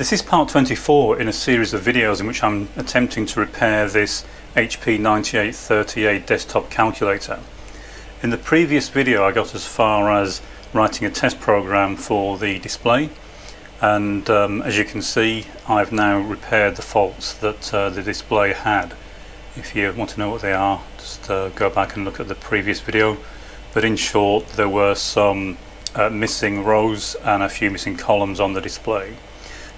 This is part 24 in a series of videos in which I'm attempting to repair this HP9830A desktop calculator. In the previous video I got as far as writing a test program for the display, and as you can see I've now repaired the faults that the display had. If you want to know what they are, just go back and look at the previous video. But in short, there were some missing rows and a few missing columns on the display.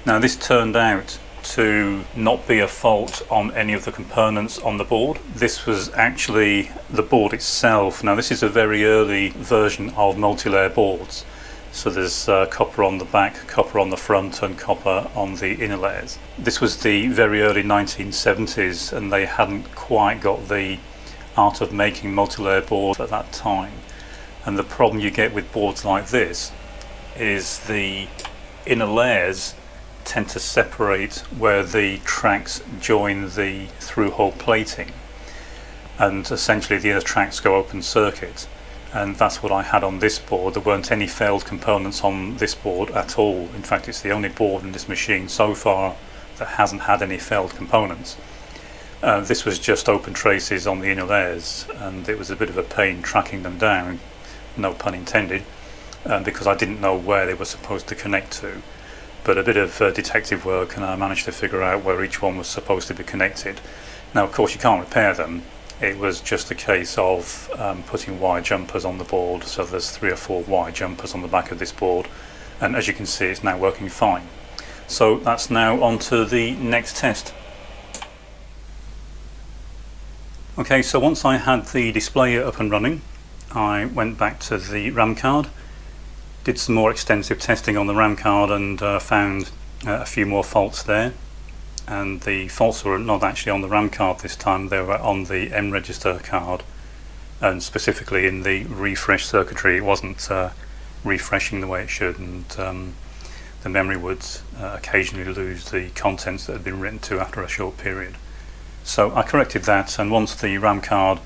Now this turned out to not be a fault on any of the components on the board. This was actually the board itself. Now this is a very early version of multi-layer boards. So there's copper on the back, copper on the front and copper on the inner layers. This was the very early 1970s and they hadn't quite got the art of making multi-layer boards at that time. And the problem you get with boards like this is the inner layers tend to separate where the tracks join the through-hole plating, and essentially the inner tracks go open circuit, and that's what I had on this board. There weren't any failed components on this board at all. In fact, it's the only board in this machine so far that hasn't had any failed components. This was just open traces on the inner layers, and it was a bit of a pain tracking them down, no pun intended, because I didn't know where they were supposed to connect to. But a bit of detective work and I managed to figure out where each one was supposed to be connected. Now of course you can't repair them. It was just a case of putting wire jumpers on the board. So there's 3 or 4 wire jumpers on the back of this board, and as you can see it's now working fine. So that's now on to the next test. Okay, so once I had the display up and running, I went back to the RAM card, did some more extensive testing on the RAM card and found a few more faults there. And the faults were not actually on the RAM card this time, they were on the M register card, and specifically in the refresh circuitry. It wasn't refreshing the way it should, and the memory would occasionally lose the contents that had been written to after a short period. So I corrected that, and once the RAM card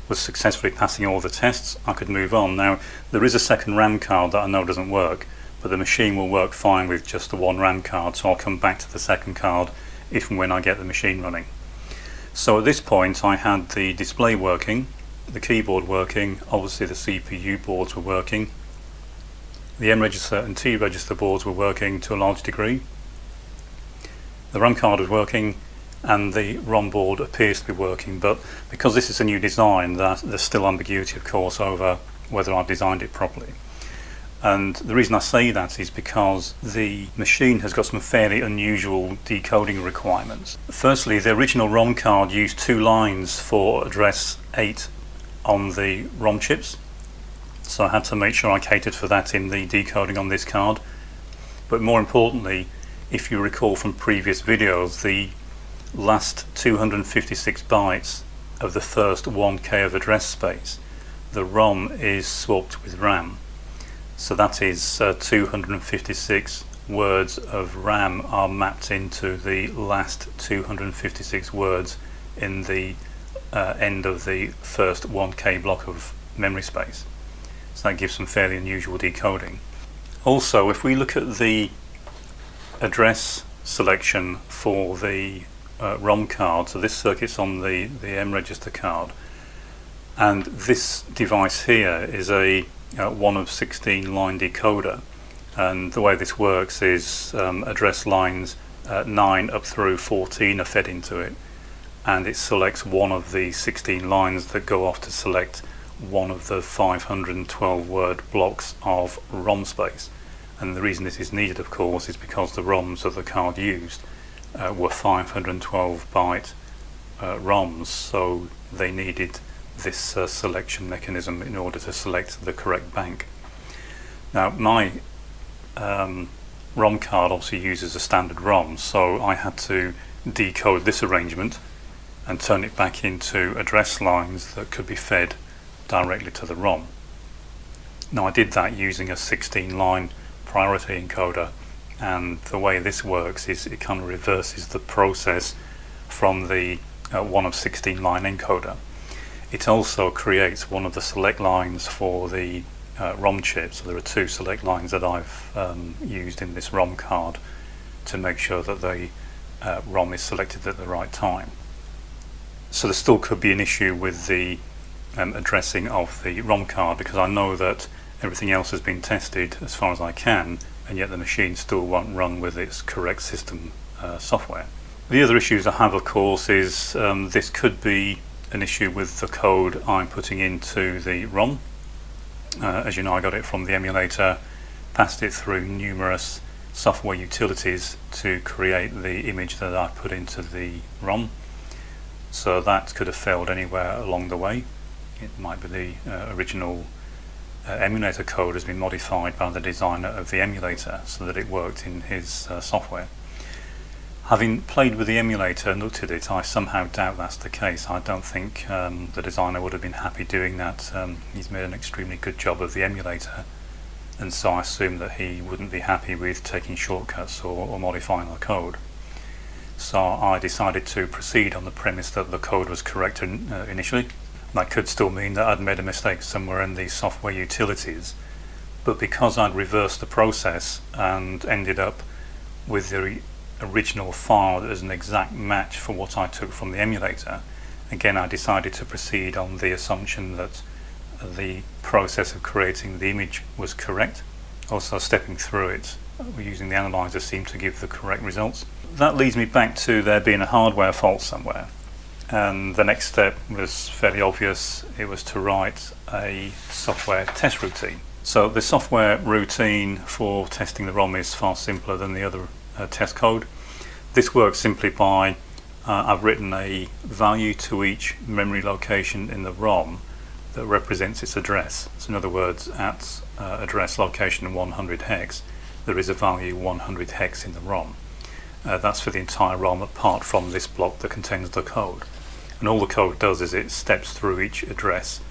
was successfully passing all the tests, I could move on. Now there is a second RAM card that I know doesn't work, but the machine will work fine with just the one RAM card, so I'll come back to the second card if and when I get the machine running. So at this point I had the display working, the keyboard working, obviously the CPU boards were working, the M register and T register boards were working to a large degree, the RAM card was working, and the ROM board appears to be working. But because this is a new design, there's still ambiguity of course over whether I've designed it properly. And the reason I say that is because the machine has got some fairly unusual decoding requirements. Firstly, the original ROM card used 2 lines for address 8 on the ROM chips, so I had to make sure I catered for that in the decoding on this card. But more importantly, if you recall from previous videos, the last 256 bytes of the first 1K of address space, the ROM is swapped with RAM. So that is 256 words of RAM are mapped into the last 256 words in the end of the first 1K block of memory space. So that gives some fairly unusual decoding. Also, if we look at the address selection for the ROM card, so this circuit's on the M register card, and this device here is a 1 of 16 line decoder, and the way this works is address lines 9 up through 14 are fed into it, and it selects one of the 16 lines that go off to select one of the 512 word blocks of ROM space. And the reason this is needed of course is because the ROMs that the card used were 512 byte ROMs, so they needed this selection mechanism in order to select the correct bank. Now my ROM card obviously uses a standard ROM, so I had to decode this arrangement and turn it back into address lines that could be fed directly to the ROM. Now I did that using a 16 line priority encoder, and the way this works is it kind of reverses the process from the 1 of 16 line encoder. It also creates one of the select lines for the ROM chip, so there are 2 select lines that I've used in this ROM card to make sure that the ROM is selected at the right time. So there still could be an issue with the addressing of the ROM card, because I know that everything else has been tested as far as I can, and yet the machine still won't run with its correct system software. The other issues I have, of course, is this could be an issue with the code I'm putting into the ROM. As you know, I got it from the emulator, passed it through numerous software utilities to create the image that I put into the ROM. So that could have failed anywhere along the way. It might be the original emulator code has been modified by the designer of the emulator so that it worked in his software. Having played with the emulator and looked at it, I somehow doubt that's the case. I don't think the designer would have been happy doing that. He's made an extremely good job of the emulator, and so I assume that he wouldn't be happy with taking shortcuts or modifying the code. So I decided to proceed on the premise that the code was correct initially. That could still mean that I'd made a mistake somewhere in the software utilities, but because I'd reversed the process and ended up with the original file as an exact match for what I took from the emulator, again I decided to proceed on the assumption that the process of creating the image was correct. Also, stepping through it using the analyzer seemed to give the correct results. That leads me back to there being a hardware fault somewhere, and the next step was fairly obvious. It was to write a software test routine. So the software routine for testing the ROM is far simpler than the other test code. This works simply by I've written a value to each memory location in the ROM that represents its address. So in other words, at address location 100 hex, there is a value 100 hex in the ROM. That's for the entire ROM apart from this block that contains the code. And all the code does is it steps through each address,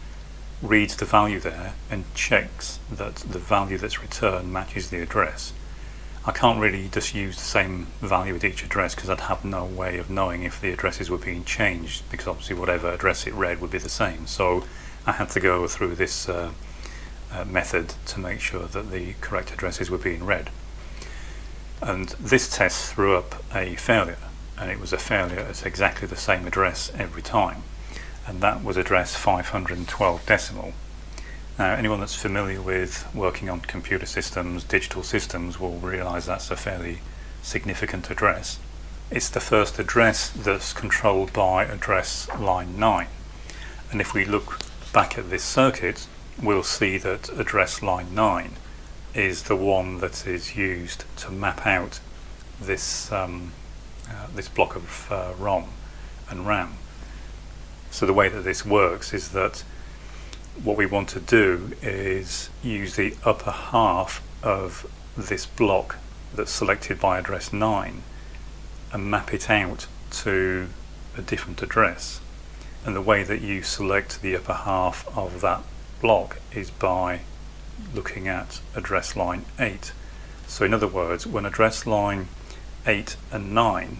reads the value there, and checks that the value that's returned matches the address. I can't really just use the same value at each address because I'd have no way of knowing if the addresses were being changed, because obviously whatever address it read would be the same. So I had to go through this method to make sure that the correct addresses were being read. And this test threw up a failure, and it was a failure at exactly the same address every time, and that was address 512 decimal. Now, anyone that's familiar with working on computer systems, digital systems, will realise that's a fairly significant address. It's the first address that's controlled by address line 9, and if we look back at this circuit, we'll see that address line 9 is the one that is used to map out this this block of ROM and RAM. So the way that this works is that what we want to do is use the upper half of this block that's selected by address 9 and map it out to a different address. And the way that you select the upper half of that block is by looking at address line 8. So in other words, when address line 8 and 9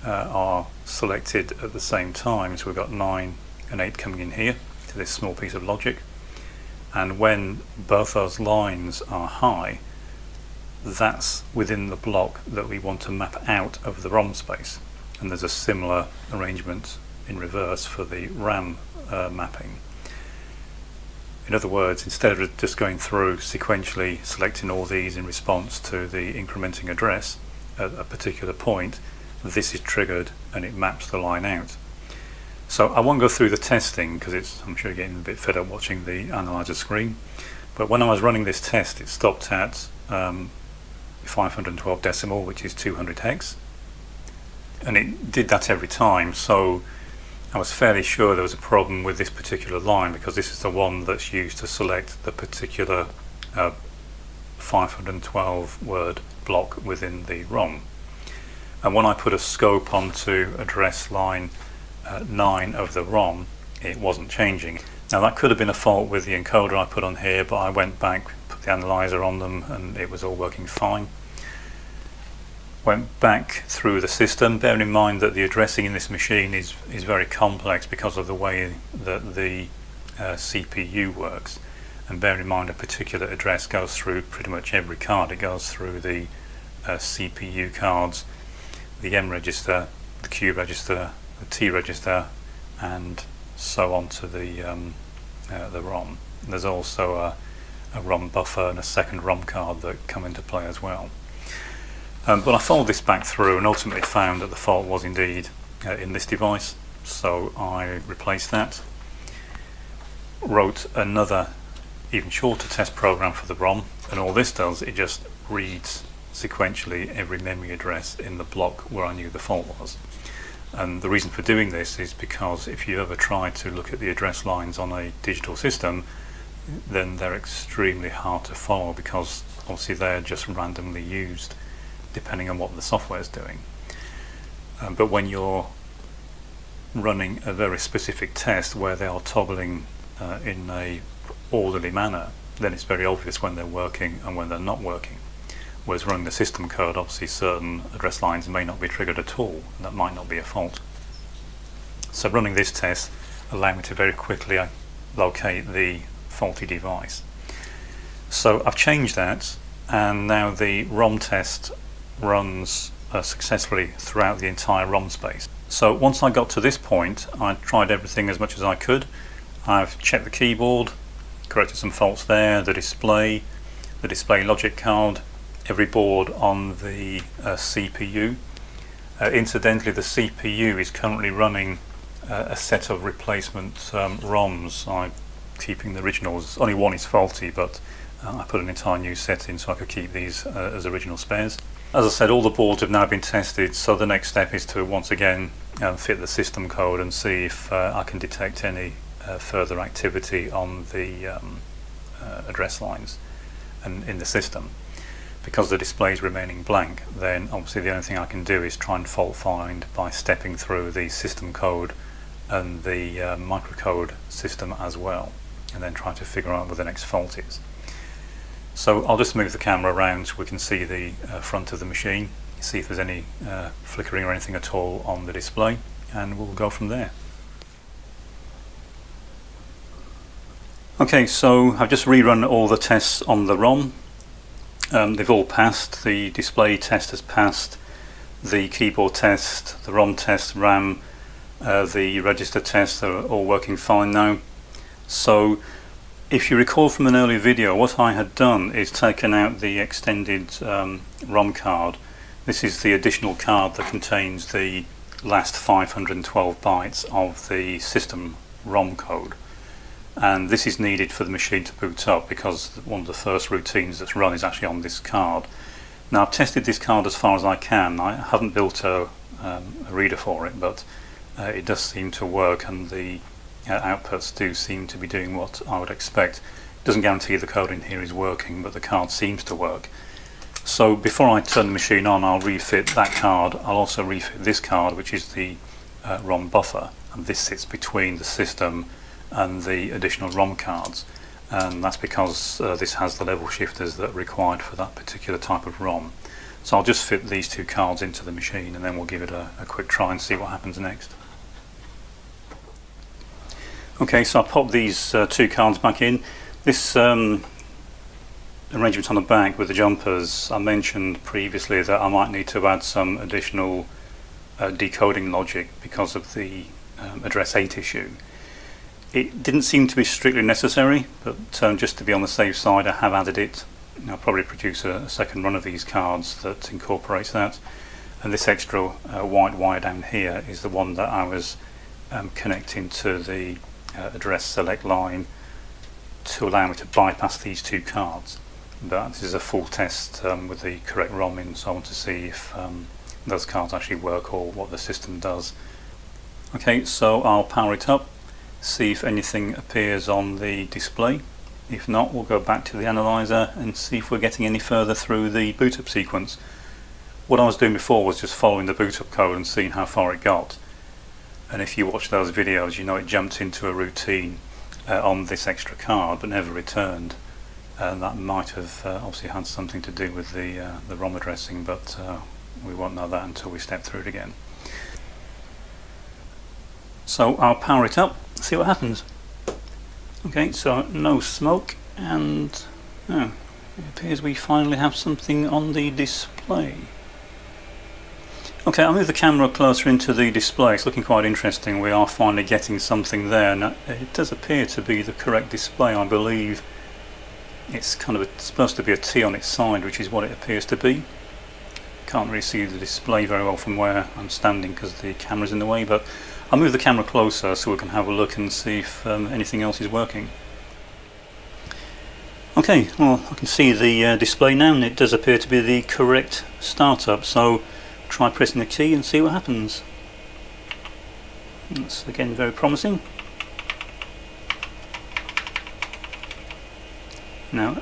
are selected at the same time, so we've got 9 and 8 coming in here to this small piece of logic, and when both those lines are high, that's within the block that we want to map out of the ROM space. And there's a similar arrangement in reverse for the RAM mapping. In other words, instead of just going through sequentially selecting all these in response to the incrementing address at a particular point, this is triggered and it maps the line out. So I won't go through the testing because I'm sure you're getting a bit fed up watching the analyzer screen, but when I was running this test it stopped at 512 decimal, which is 200 hex, and it did that every time. So I was fairly sure there was a problem with this particular line, because this is the one that's used to select the particular 512 word block within the ROM. And when I put a scope onto address line 9 of the ROM, it wasn't changing. Now that could have been a fault with the encoder I put on here, but I went back, put the analyzer on them, and it was all working fine. Went back through the system, bearing in mind that the addressing in this machine is very complex because of the way that the CPU works, and bear in mind a particular address goes through pretty much every card. It goes through the CPU cards, the M register, the Q register, the T register, and so on to the ROM. There's also a ROM buffer and a second ROM card that come into play as well. But I followed this back through and ultimately found that the fault was indeed in this device, so I replaced that, wrote another even shorter test program for the ROM, and all this does, it just reads sequentially every memory address in the block where I knew the fault was. And the reason for doing this is because if you ever try to look at the address lines on a digital system, then they're extremely hard to follow, because obviously they're just randomly used depending on what the software is doing. But when you're running a very specific test where they are toggling in a orderly manner, then it's very obvious when they're working and when they're not working. Whereas running the system code, obviously certain address lines may not be triggered at all, and that might not be a fault. So running this test allowed me to very quickly locate the faulty device. So I've changed that, and now the ROM test runs successfully throughout the entire ROM space. So once I got to this point, I tried everything as much as I could. I've checked the keyboard, corrected some faults there, the display logic card, every board on the CPU. Incidentally, the CPU is currently running a set of replacement ROMs. I'm keeping the originals. Only one is faulty, but I put an entire new set in so I could keep these as original spares. As I said, all the boards have now been tested, so the next step is to once again fit the system code and see if I can detect any further activity on the address lines and in the system. Because the display is remaining blank, then obviously the only thing I can do is try and fault find by stepping through the system code and the microcode system as well, and then try to figure out where the next fault is. So I'll just move the camera around so we can see the front of the machine, see if there's any flickering or anything at all on the display, and we'll go from there. Okay, so I've just rerun all the tests on the ROM. They've all passed. The display test has passed, the keyboard test, the ROM test, RAM, the register test are all working fine now. So if you recall from an earlier video, what I had done is taken out the extended ROM card. This is the additional card that contains the last 512 bytes of the system ROM code. And this is needed for the machine to boot up, because one of the first routines that's run is actually on this card. Now I've tested this card as far as I can. I haven't built a reader for it, but it does seem to work, and the outputs do seem to be doing what I would expect. It doesn't guarantee the code in here is working, but the card seems to work. So before I turn the machine on, I'll refit that card. I'll also refit this card, which is the ROM buffer, and this sits between the system and the additional ROM cards, and that's because this has the level shifters that are required for that particular type of ROM. So I'll just fit these two cards into the machine, and then we'll give it a quick try and see what happens next. Okay, so I'll pop these two cards back in. This arrangement on the back with the jumpers, I mentioned previously that I might need to add some additional decoding logic because of the address 8 issue. It didn't seem to be strictly necessary, but just to be on the safe side, I have added it. I'll probably produce a second run of these cards that incorporates that. And this extra white wire down here is the one that I was connecting to the address select line to allow me to bypass these two cards. But this is a full test with the correct ROM in, so I want to see if those cards actually work or what the system does. Okay, so I'll power it up, see if anything appears on the display. If not, we'll go back to the analyzer and see if we're getting any further through the boot up sequence. What I was doing before was just following the boot up code and seeing how far it got. And if you watch those videos, you know it jumped into a routine on this extra card but never returned. And that might have obviously had something to do with the ROM addressing, but we won't know that until we step through it again. So I'll power it up, see what happens. Okay, so no smoke, and It appears we finally have something on the display. Okay, I'll move the camera closer into the display. It's looking quite interesting. We are finally getting something there. Now, it does appear to be the correct display. I believe it's kind of supposed to be a T on its side, which is what it appears to be. Can't really see the display very well from where I'm standing because the camera's in the way, but I'll move the camera closer so we can have a look and see if anything else is working. Okay, well, I can see the display now, and it does appear to be the correct startup, so try pressing the key and see what happens. That's again very promising. Now,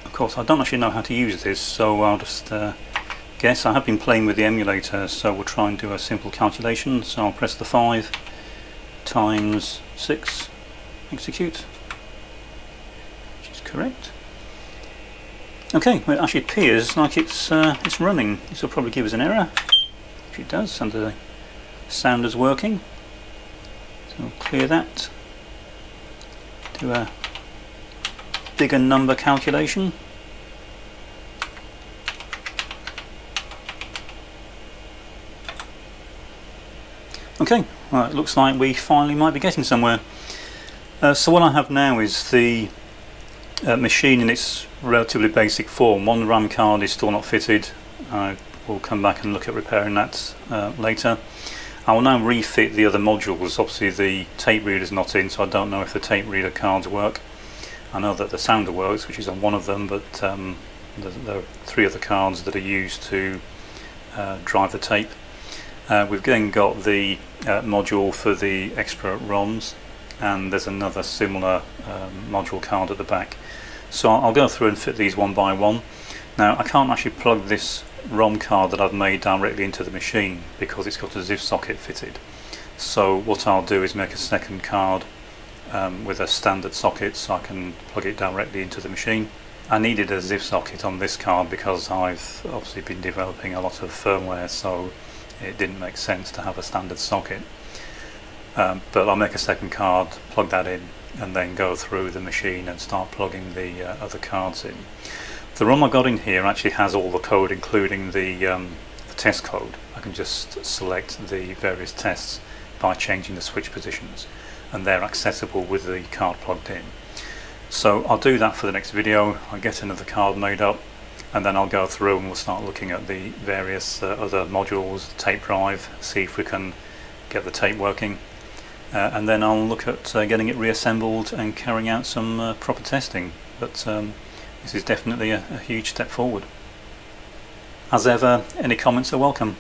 of course, I don't actually know how to use this, so I'll just guess. I have been playing with the emulator, so we'll try and do a simple calculation. So I'll press the 5 times 6, execute, which is correct. Okay, well, it actually appears like it's running. This will probably give us an error, which it does, and the sounder's working. So we'll clear that. Do a bigger number calculation. Okay, well, it looks like we finally might be getting somewhere. So what I have now is the machine in its relatively basic form. One RAM card is still not fitted. I will come back and look at repairing that later. I will now refit the other modules. Obviously the tape reader is not in, so I don't know if the tape reader cards work. I know that the sounder works, which is on one of them, but there are 3 other cards that are used to drive the tape. We've then got the module for the extra ROMs, and there's another similar module card at the back. So I'll go through and fit these one by one. Now, I can't actually plug this ROM card that I've made directly into the machine because it's got a ZIF socket fitted. So what I'll do is make a second card with a standard socket so I can plug it directly into the machine. I needed a ZIF socket on this card because I've obviously been developing a lot of firmware, so it didn't make sense to have a standard socket. But I'll make a second card, plug that in, and then go through the machine and start plugging the other cards in. The ROM I got in here actually has all the code, including the test code. I can just select the various tests by changing the switch positions, and they're accessible with the card plugged in. So I'll do that for the next video. I'll get another card made up, and then I'll go through and we'll start looking at the various other modules, the tape drive, see if we can get the tape working. And then I'll look at getting it reassembled and carrying out some proper testing. But this is definitely a huge step forward. As ever, any comments are welcome.